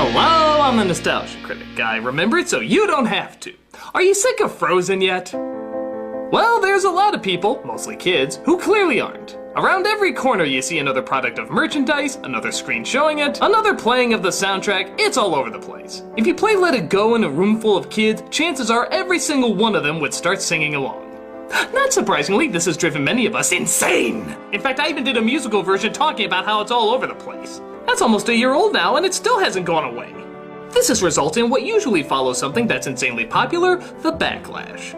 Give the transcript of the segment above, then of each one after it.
Hello, I'm the Nostalgia Critic. I remember it so you don't have to. Are you sick of Frozen yet? Well, there's a lot of people, mostly kids, who clearly aren't. Around every corner you see another product of merchandise, another screen showing it, another playing of the soundtrack, it's all over the place. If you play Let It Go in a room full of kids, chances are every single one of them would start singing along. Not surprisingly, this has driven many of us insane! In fact, I even did a musical version talking about how it's all over the place. That's almost a year old now, and it still hasn't gone away. This has resulted in what usually follows something that's insanely popular, the backlash.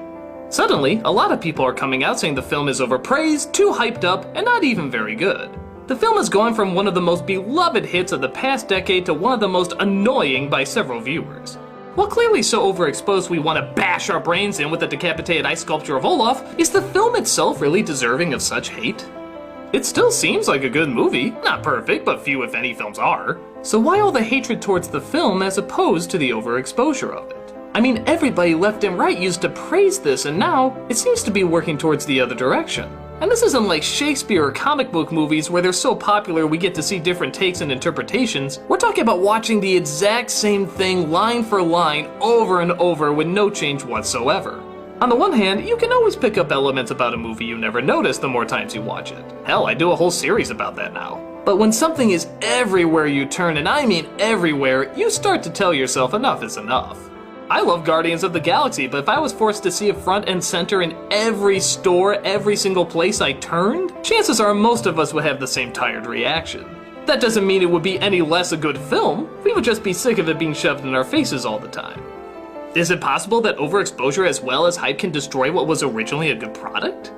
Suddenly, a lot of people are coming out saying the film is overpraised, too hyped up, and not even very good. The film has gone from one of the most beloved hits of the past decade to one of the most annoying by several viewers. While clearly so overexposed we want to bash our brains in with the decapitated ice sculpture of Olaf, is the film itself really deserving of such hate? It still seems like a good movie. Not perfect, but few if any films are. So why all the hatred towards the film as opposed to the overexposure of it? I mean, everybody left and right used to praise this, and now it seems to be working towards the other direction. And this isn't like Shakespeare or comic book movies where they're so popular we get to see different takes and interpretations. We're talking about watching the exact same thing line for line over and over with no change whatsoever. On the one hand, you can always pick up elements about a movie you never noticed the more times you watch it. Hell, I do a whole series about that now. But when something is everywhere you turn, and I mean everywhere, you start to tell yourself enough is enough. I love Guardians of the Galaxy, but if I was forced to see it front and center in every store, every single place I turned, chances are most of us would have the same tired reaction. That doesn't mean it would be any less a good film, we would just be sick of it being shoved in our faces all the time. Is it possible that overexposure as well as hype can destroy what was originally a good product?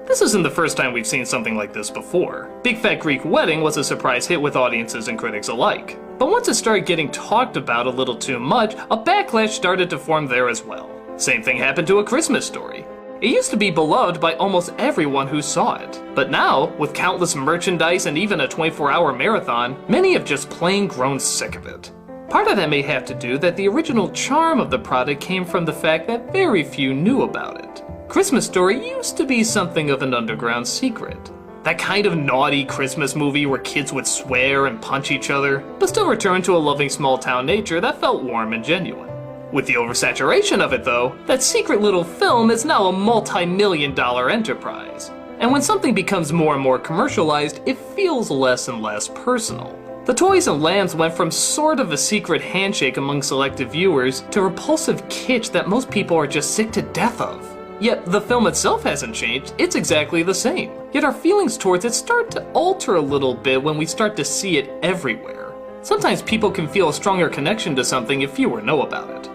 This isn't the first time we've seen something like this before. Big Fat Greek Wedding was a surprise hit with audiences and critics alike. But once it started getting talked about a little too much, a backlash started to form there as well. Same thing happened to A Christmas Story. It used to be beloved by almost everyone who saw it. But now, with countless merchandise and even a 24-hour marathon, many have just plain grown sick of it. Part of that may have to do that the original charm of the product came from the fact that very few knew about it. Christmas Story used to be something of an underground secret. That kind of naughty Christmas movie where kids would swear and punch each other, but still return to a loving small-town nature that felt warm and genuine. With the oversaturation of it though, that secret little film is now a multi-million-dollar enterprise. And when something becomes more and more commercialized, it feels less and less personal. The Toys and Lands went from sort of a secret handshake among selective viewers to repulsive kitsch that most people are just sick to death of. Yet the film itself hasn't changed, it's exactly the same. Yet our feelings towards it start to alter a little bit when we start to see it everywhere. Sometimes people can feel a stronger connection to something if fewer know about it.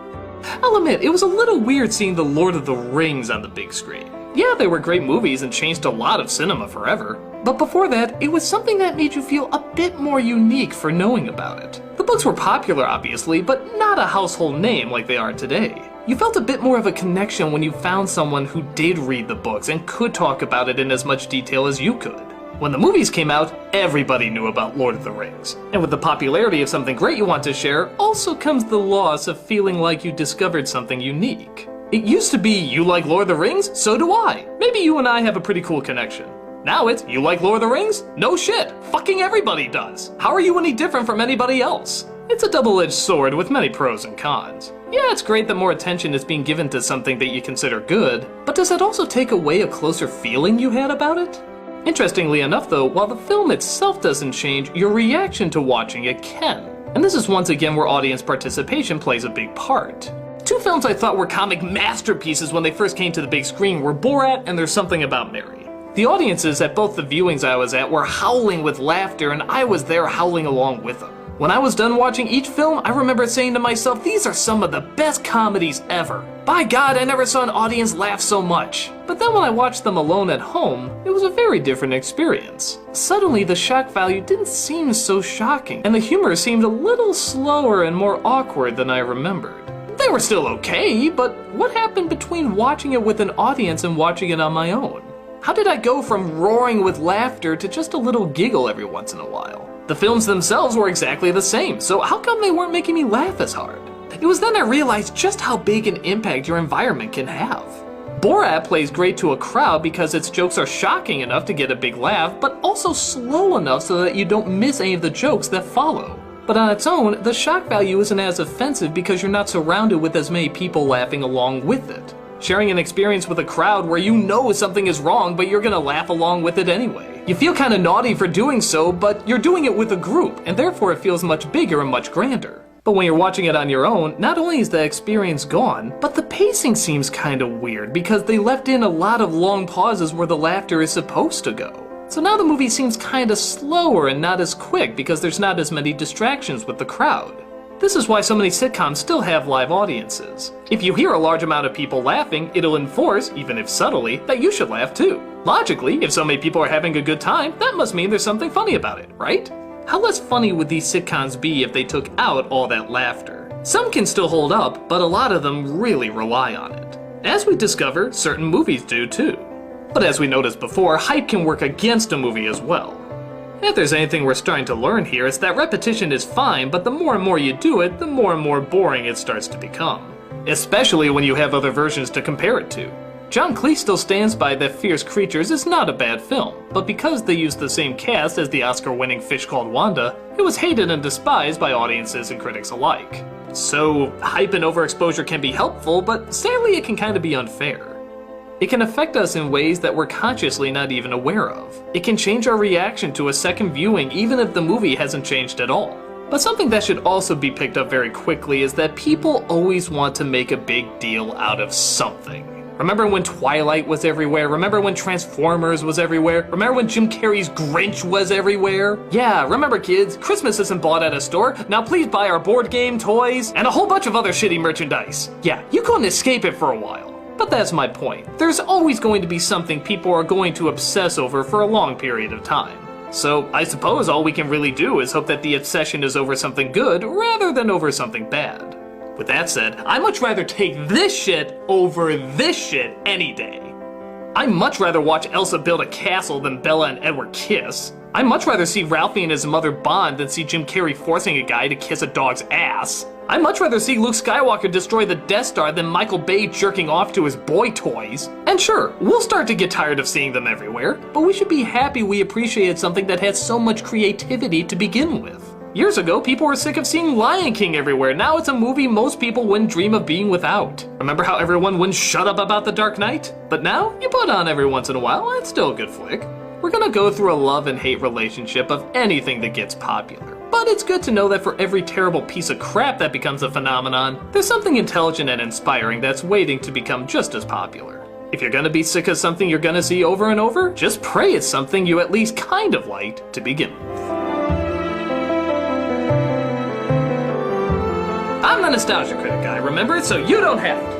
I'll admit, it was a little weird seeing The Lord of the Rings on the big screen. Yeah, they were great movies and changed a lot of cinema forever. But before that, it was something that made you feel a bit more unique for knowing about it. The books were popular, obviously, but not a household name like they are today. You felt a bit more of a connection when you found someone who did read the books and could talk about it in as much detail as you could. When the movies came out, everybody knew about Lord of the Rings. And with the popularity of something great you want to share, also comes the loss of feeling like you discovered something unique. It used to be, you like Lord of the Rings? So do I. Maybe you and I have a pretty cool connection. Now it's, you like Lord of the Rings? No shit, fucking everybody does. How are you any different from anybody else? It's a double-edged sword with many pros and cons. Yeah, it's great that more attention is being given to something that you consider good, but does that also take away a closer feeling you had about it? Interestingly enough though, while the film itself doesn't change, your reaction to watching it can. And this is once again where audience participation plays a big part. Two films I thought were comic masterpieces when they first came to the big screen were Borat and There's Something About Mary. The audiences at both the viewings I was at were howling with laughter, and I was there howling along with them. When I was done watching each film, I remember saying to myself, these are some of the best comedies ever. By God, I never saw an audience laugh so much. But then when I watched them alone at home, it was a very different experience. Suddenly, the shock value didn't seem so shocking, and the humor seemed a little slower and more awkward than I remembered. They were still okay, but what happened between watching it with an audience and watching it on my own? How did I go from roaring with laughter to just a little giggle every once in a while? The films themselves were exactly the same, so how come they weren't making me laugh as hard? It was then I realized just how big an impact your environment can have. Borat plays great to a crowd because its jokes are shocking enough to get a big laugh, but also slow enough so that you don't miss any of the jokes that follow. But on its own, the shock value isn't as offensive because you're not surrounded with as many people laughing along with it. Sharing an experience with a crowd where you know something is wrong, but you're gonna laugh along with it anyway. You feel kinda naughty for doing so, but you're doing it with a group, and therefore it feels much bigger and much grander. But when you're watching it on your own, not only is the experience gone, but the pacing seems kinda weird because they left in a lot of long pauses where the laughter is supposed to go. So now the movie seems kinda slower and not as quick because there's not as many distractions with the crowd. This is why so many sitcoms still have live audiences. If you hear a large amount of people laughing, it'll enforce, even if subtly, that you should laugh too. Logically, if so many people are having a good time, that must mean there's something funny about it, right? How less funny would these sitcoms be if they took out all that laughter? Some can still hold up, but a lot of them really rely on it. As we discover, certain movies do too. But as we noticed before, hype can work against a movie as well. If there's anything we're starting to learn here, it's that repetition is fine, but the more and more you do it, the more and more boring it starts to become. Especially when you have other versions to compare it to. John Cleese still stands by that Fierce Creatures is not a bad film, but because they used the same cast as the Oscar-winning Fish Called Wanda, it was hated and despised by audiences and critics alike. So, hype and overexposure can be helpful, but sadly it can kind of be unfair. It can affect us in ways that we're consciously not even aware of. It can change our reaction to a second viewing even if the movie hasn't changed at all. But something that should also be picked up very quickly is that people always want to make a big deal out of something. Remember when Twilight was everywhere? Remember when Transformers was everywhere? Remember when Jim Carrey's Grinch was everywhere? Yeah, remember kids, Christmas isn't bought at a store. Now please buy our board game, toys, and a whole bunch of other shitty merchandise. Yeah, you couldn't escape it for a while. But that's my point. There's always going to be something people are going to obsess over for a long period of time. So I suppose all we can really do is hope that the obsession is over something good rather than over something bad. With that said, I'd much rather take this shit over this shit any day. I'd much rather watch Elsa build a castle than Bella and Edward kiss. I'd much rather see Ralphie and his mother bond than see Jim Carrey forcing a guy to kiss a dog's ass. I'd much rather see Luke Skywalker destroy the Death Star than Michael Bay jerking off to his boy toys. And sure, we'll start to get tired of seeing them everywhere, but we should be happy we appreciated something that had so much creativity to begin with. Years ago, people were sick of seeing Lion King everywhere. Now it's a movie most people wouldn't dream of being without. Remember how everyone wouldn't shut up about The Dark Knight? But now, you put on every once in a while, and it's still a good flick. We're gonna go through a love and hate relationship of anything that gets popular. But it's good to know that for every terrible piece of crap that becomes a phenomenon, there's something intelligent and inspiring that's waiting to become just as popular. If you're gonna be sick of something you're gonna see over and over, just pray it's something you at least kind of liked to begin with. I'm the Nostalgia Critic Guy, remember it so you don't have to.